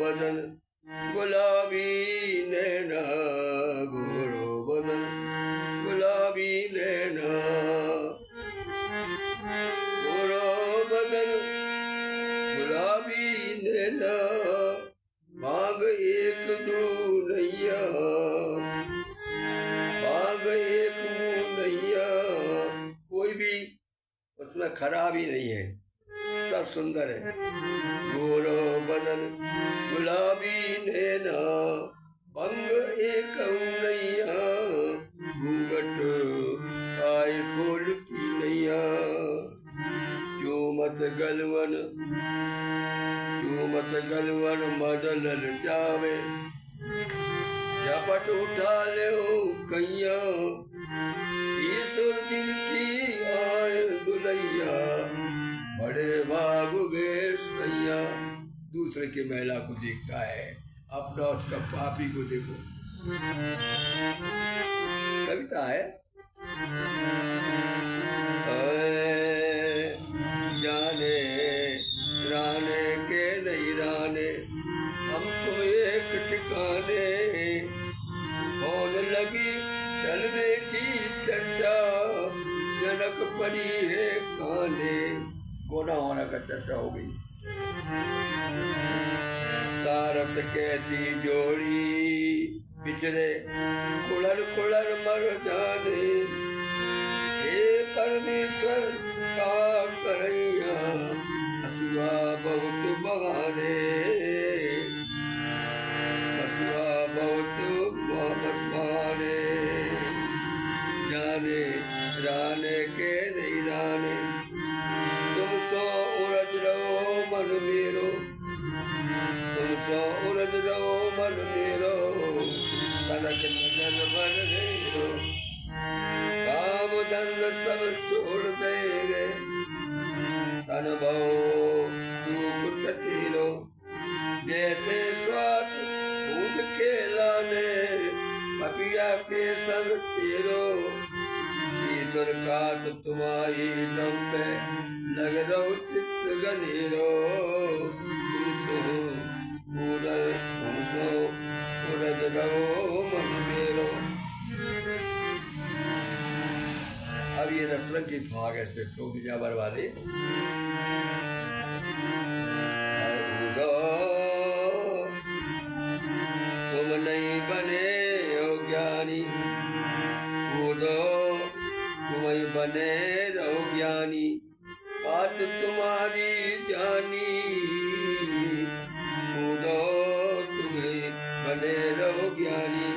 बदन गुलाबी नैना, गोरो बदन गुलाबी नैना, गोरो बदन गुलाबी नैना, मांग एक दो नैया, मांग एक नैया। कोई भी उसमें खराब ही नहीं है, सब सुंदर है। गोरो बदन गुलाबी नैना, पंग एक नैया, घूंघट आए खोलती नैया। चूमत गलवन मदल ललचावे, झपट उठा ले कैया, ईश्वर दिन की आए दुलैया, बड़े बाबू गे सैया। दूसरे के महिला को देखता है, अपना उसका पापी को देखो। कविता है। जाने राने के नहीं राने, हम तुम एक ठिकाने, होने लगी चलने की चर्चा, जनक पड़ी है काने। कोना होना का चर्चा हो गई। सारस कैसी जोड़ी पिछले कुड़र कुड़र मर जाने, हे परमेश्वर का करैया, हसुआ बहुत बहाने, हसुआ बहुत बहाने। जाने राने के नहीं राने, तुम सो उलझ रहो मन मेरो, तुम सो उलझ रहो मन मेरो, तनक नजर बन मेरो, काम धन सब छोड़ देंगे, तन बहु सूख टटीलो, जैसे स्वाद दूध के लाने, पपिया के संग टेरो। ईश्वर का तो तुम्हारी दम पे लग रहो चित्त गनेरो, तुम सो उलझ रहो मन मेरो। अब ये रसरंग की भाग है इसमें तो बिजावर वाले। तुम नहीं बने हो ज्ञानी, कूदो तुम ही बने रहो ज्ञानी, बात तुम्हारी जानी, कूदो तुम ही बने रहो ज्ञानी।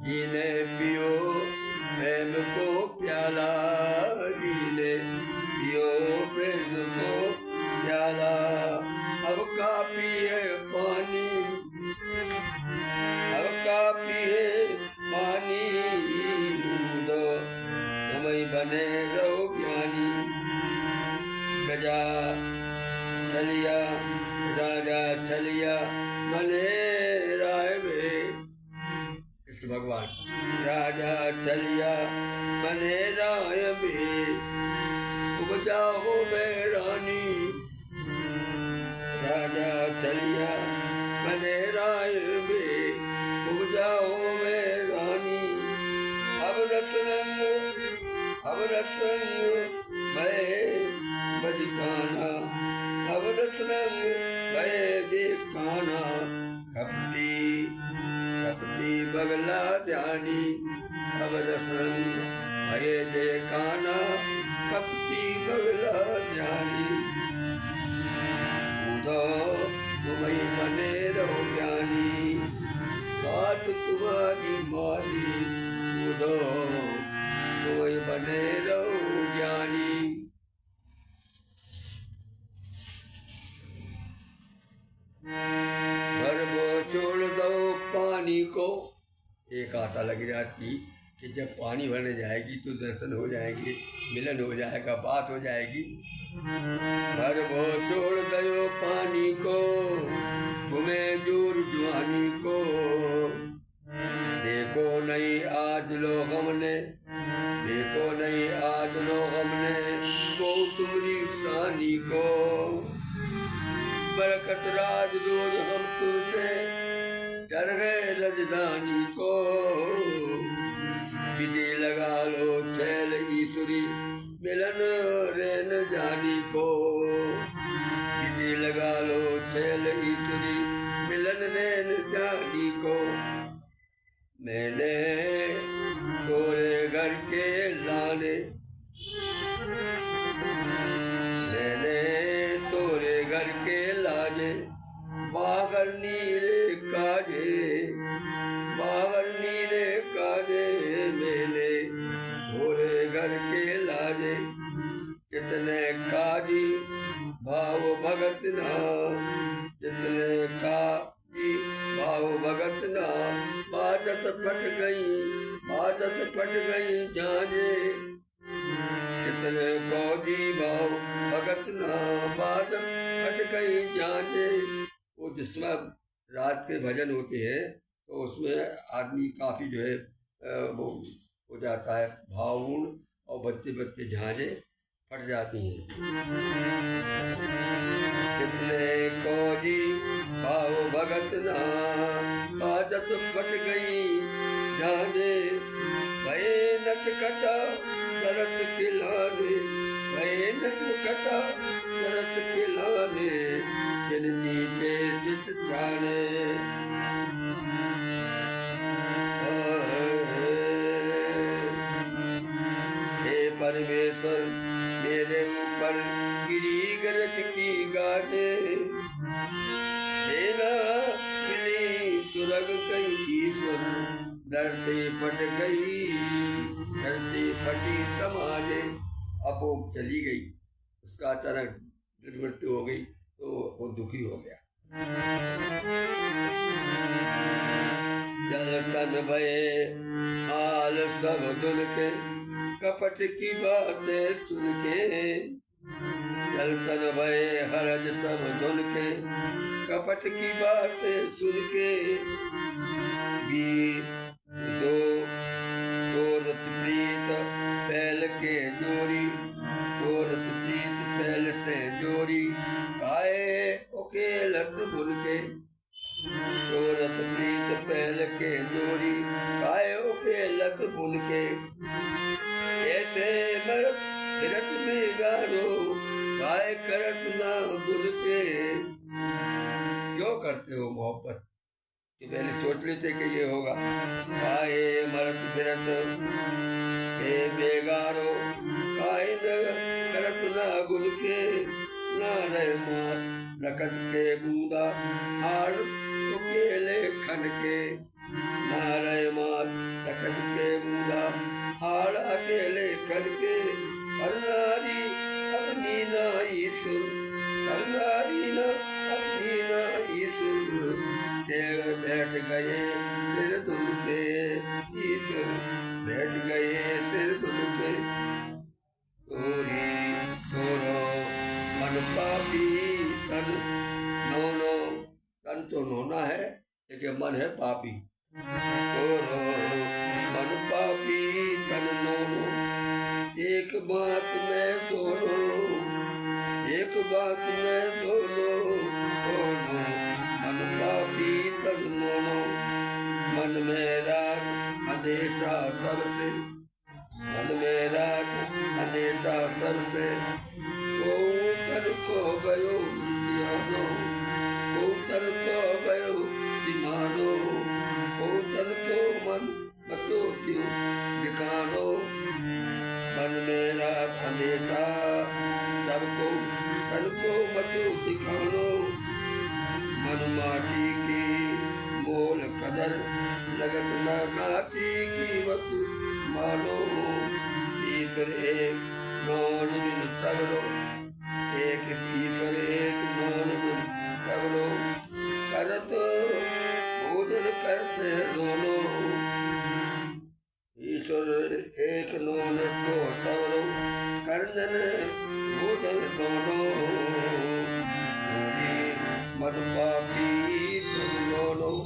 जीने पियो प्रेम को प्याला, जीने पियो प्रेम को प्याला, अब का पिए पानी, अब का पिए पानी, कूदो तुम ही बने रहो ज्ञानी। गजा चलिया राजा चलिया बने राय में, कृष्ण भगवान राजा चलिया बने राय में, तुम जाओ मैं रानी, राजा चलिया बने राय में, तुम जाओ मैं रानी। अब रसरंग मैं बजकाना, अब रसरंग मैं देखना, कपटी कपटी बगला जानी, अब रसरंग मैं देखना, कपटी बगला जानी। कूदो तुम ही बने रहो ज्ञानी, बात तुम्हारी मानी, कूदो तुम ही बने रहो ज्ञानी। घर वो छोड़ दो पानी को, एक आशा लगी जाती कि जब पानी भरने जाएगी तो दर्शन हो जाएंगे, मिलन हो जाएगा, बात हो जाएगी। घर वो छोड़ दो पानी को, तुम्हें दूर जवानी को, देखो नहीं आज लो हमने, देखो नहीं आज लो हमने, वो तुम्हारी सानी को। बरकत राज रोज हम तुमसे डर गए रजधानी को। विधि लगा लो छैल ईश्वरी मिलन रे न जानी को। विधि लगा लो छैल ईश्वरी मिलन रे न जानी को। मैंने तोरे घर के लाने, मैंने तोरे घर के लाने बागर नीरे काजे, बागर नीरे काजे मैंने तोरे घर के लाजे। कितने काजी भाव भगत ना, कितने काजी भाव भगत ना, बाजत फट गई, बाजत फट गई झांझे। कितने कौजी भाव भगत ना, बाजत फट गई झांझे। वो जिसमें रात के भजन होते हैं तो उसमें आदमी काफ़ी जो है वो हो जाता है भावपूर्ण और बत्ते बत्ते झांझे फट जाती हैं। कितने कौजी भाव भगत ना, बाजत फट गई झांझे। भये नटखटा तरस खिलाने, भये नटखटा तरस खिलाने, चिलनी के चित छाने। हे परमेश्वर मेरे ऊपर गिरी गरज की गाजे। मेरा गिली सुरग गई ईश्वर, धरती फट गई, धरती फटी समाजे। अब वो चली गई, उसका अचानक मृत्यु हो गई तो वो दुखी हो गया। चल तन भये हाल सब धुल के, कपट की बातें सुन के। चल तन भये हरज सब धुल के, कपट की बातें सुन के। गोरत प्रीत पहल के जोरी, गोरत प्रीत पहल से जोरी, काए उकेलत भूल के। गोरत प्रीत पहल के जोरी, काए उकेलत भूल के। कैसे मरत फिरत बेगारो, काए करत ना गुल के। क्यों करते हो मोहब्बत कि पहले सोच लेते कि ये होगा। काए मरत फिरत के बेगारो, काए करत ना गुल के। ना रहे मास रकत के बूंदा, हाड़ उकेले खन के। ना रहे मास रकत के बूंदा, हाड़ अकेले खन के। पर नारी अपनी ना ईश्वर, पर नारी ना अपनी ना ईश्वर, के बैठ गए सिर धुल के। ईश्वर बैठ गए सिर धुल के। तोरी तोरो मन पापी तन नोनो, तन तो नोना है लेकिन मन है पापी। तोरो मन पापी तन नोनो, एक बात में दोनों, एक बात में दोनों, दोनों मन पापी तन नोनो। मन में रात अंधेशा सर से, मन में रात अंधेशा सर से। ओ तन को गयो दियानो, ओ तन को गयो दिमानो, ओ तन को मन बतो क्यों दिखानो। मन में रात अंधेशा सबको, तन को बतो दिखानो। मन माटी की मोल कदर, लगत न नाती कीमत मानो। ईश्वर एक नौन बिन सबरो, एक ईश्वर एक नौन बिन सबरो। करत भोजन करते दोनों, ईश्वर एक नौन को सबरो। करन भोजन दोनों, मन पापी तुम दोनों।